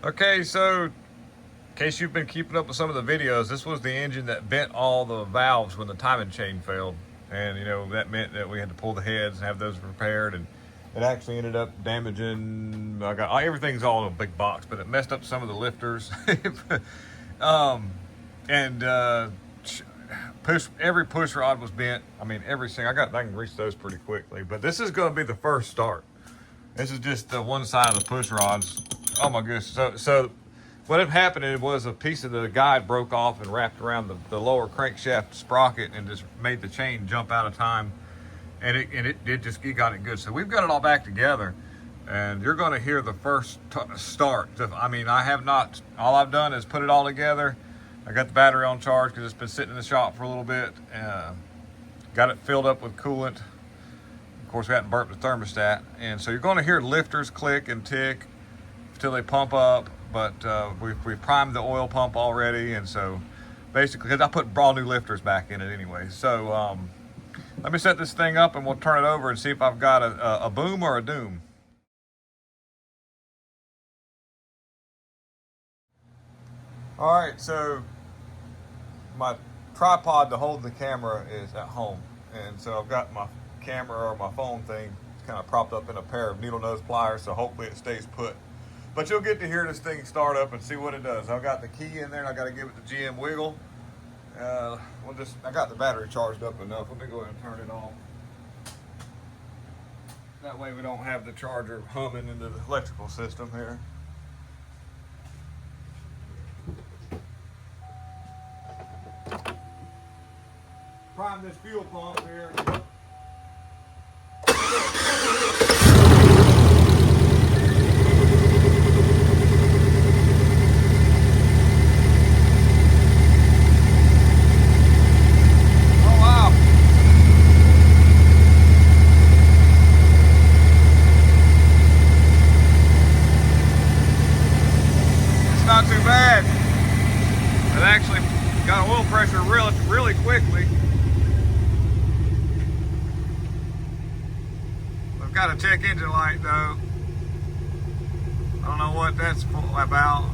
Okay, so in case you've been keeping up with some of the videos, this was the engine that bent all the valves when the timing chain failed. And you know, that meant that we had to pull the heads and have those repaired, and it actually ended up damaging, I got everything's all in a big box, but it messed up some of the lifters. And every push rod was bent. I mean, every single, I can reach those pretty quickly, but this is going to be the first start. This is just the one side of the push rods. Oh my goodness. So what had happened was a piece of the guide broke off and wrapped around the lower crankshaft sprocket and just made the chain jump out of time. And it got it good. So we've got it all back together, and you're going to hear the first start. I mean, I have not, all I've done is put it all together. I got the battery on charge because it's been sitting in the shop for a little bit. Got it filled up with coolant. Of course, we hadn't burnt the thermostat. And so you're going to hear lifters click and tick until they pump up. But we've primed the oil pump already. And so basically, because I put all new lifters back in it anyway. So let me set this thing up and we'll turn it over and see if I've got a boom or a doom. All right, so my tripod to hold the camera is at home. And so I've got my camera or my phone thing kind of propped up in a pair of needle nose pliers, so hopefully it stays put. But you'll get to hear this thing start up and see what it does. I've got the key in there and I got to give it the GM wiggle. I got the battery charged up enough. Let me go ahead and turn it off. That way we don't have the charger humming into the electrical system here. Prime this fuel pump here. Not too bad. It actually got oil pressure really quickly. We've got a check engine light though. I don't know what that's about.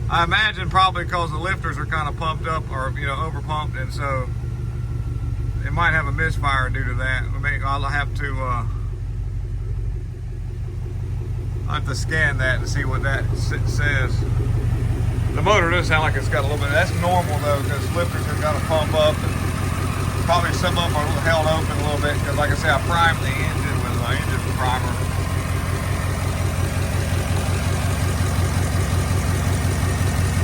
I imagine probably because the lifters are kind of pumped up or over pumped, and so it might have a misfire due to that. I'll have to scan that and see what that says. The motor does sound like it's got a little bit. That's normal though, because lifters have got to pump up, and probably some of them are held open a little bit because, like I say, I primed the engine with my engine primer.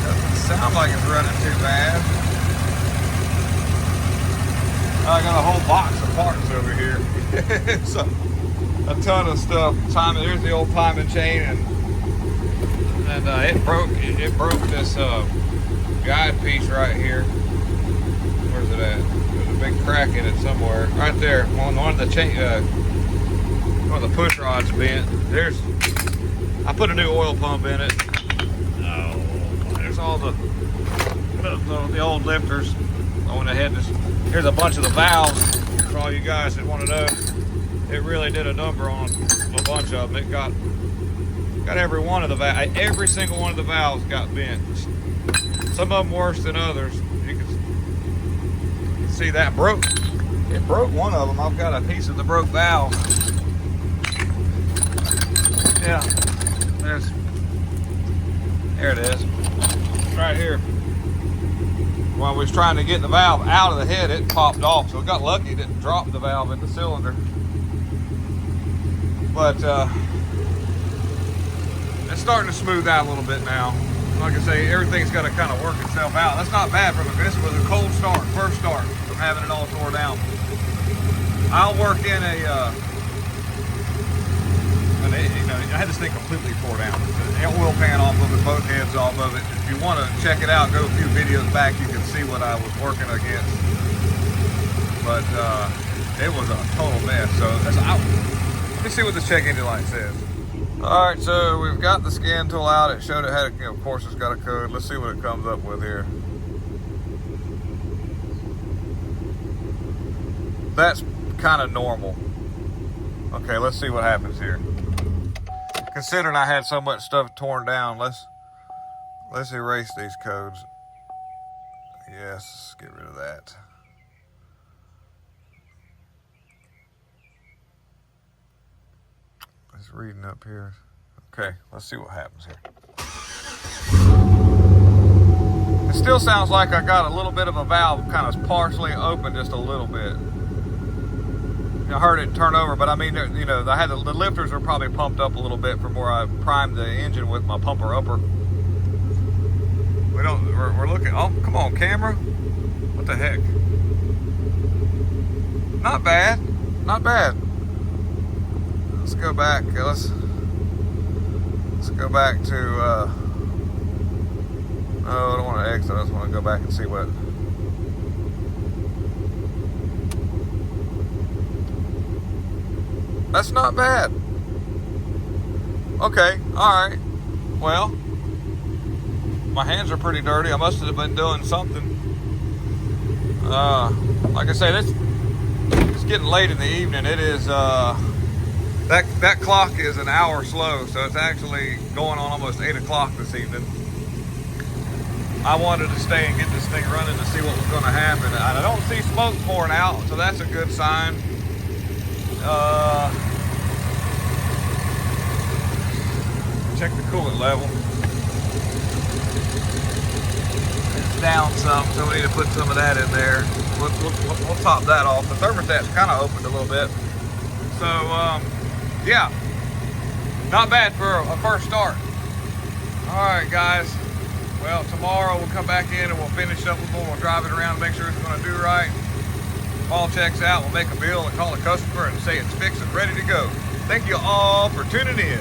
Doesn't sound like it's running too bad. I got a whole box of parts over here. So, a ton of stuff. Here's the old timing chain, and it broke this guide piece right here. Where's it at? There's a big crack in it somewhere. Right there. One of the chain, one of the push rods bent. I put a new oil pump in it. Oh, there's all the old lifters. I went ahead and here's a bunch of the valves for all you guys that want to know. It really did a number on a bunch of them. It got every one of the valves, every single one of the valves got bent. Some of them worse than others. You can see that broke. It broke one of them. I've got a piece of the broke valve. Yeah, there it is, right here. While we was trying to get the valve out of the head, it popped off. So we got lucky it didn't drop the valve in the cylinder. But it's starting to smooth out a little bit now. Like I say, everything's got to kind of work itself out. That's not bad for this was a cold start, first start from having it all tore down. I'll work in I had this thing completely tore down. The oil pan off of it, both heads off of it. If you want to check it out, go a few videos back, you can see what I was working against. But it was a total mess. So let me see what the check engine light says. All right, so we've got the scan tool out. It showed it had, of course, it's got a code. Let's see what it comes up with here. That's kind of normal. Okay, let's see what happens here. Considering I had so much stuff torn down, let's erase these codes. Yes, get rid of that. It's reading up here. Okay, let's see what happens here. It still sounds like I got a little bit of a valve kind of partially open, just a little bit. I heard it turn over, but I mean, you know, I had the lifters are probably pumped up a little bit from where I primed the engine with my pumper upper. We're looking. Oh, come on, camera. What the heck? Not bad. Not bad. Let's go back. Let's go back to. No, I don't want to exit. I just want to go back and see what. That's not bad. Okay, all right. Well, my hands are pretty dirty. I must have been doing something. Like I say, it's getting late in the evening. It is that clock is an hour slow, so it's actually going on almost 8 o'clock this evening. I wanted to stay and get this thing running to see what was going to happen. I don't see smoke pouring out, so that's a good sign. Check the coolant level. It's down some, so we need to put some of that in there. We'll top that off. The thermostat's kind of opened a little bit. So, yeah, not bad for a first start. All right, guys. Well, tomorrow we'll come back in and we'll finish up with one. We'll drive it around and make sure it's going to do right. If all checks out, we'll make a bill and call a customer and say it's fixed and ready to go. Thank you all for tuning in.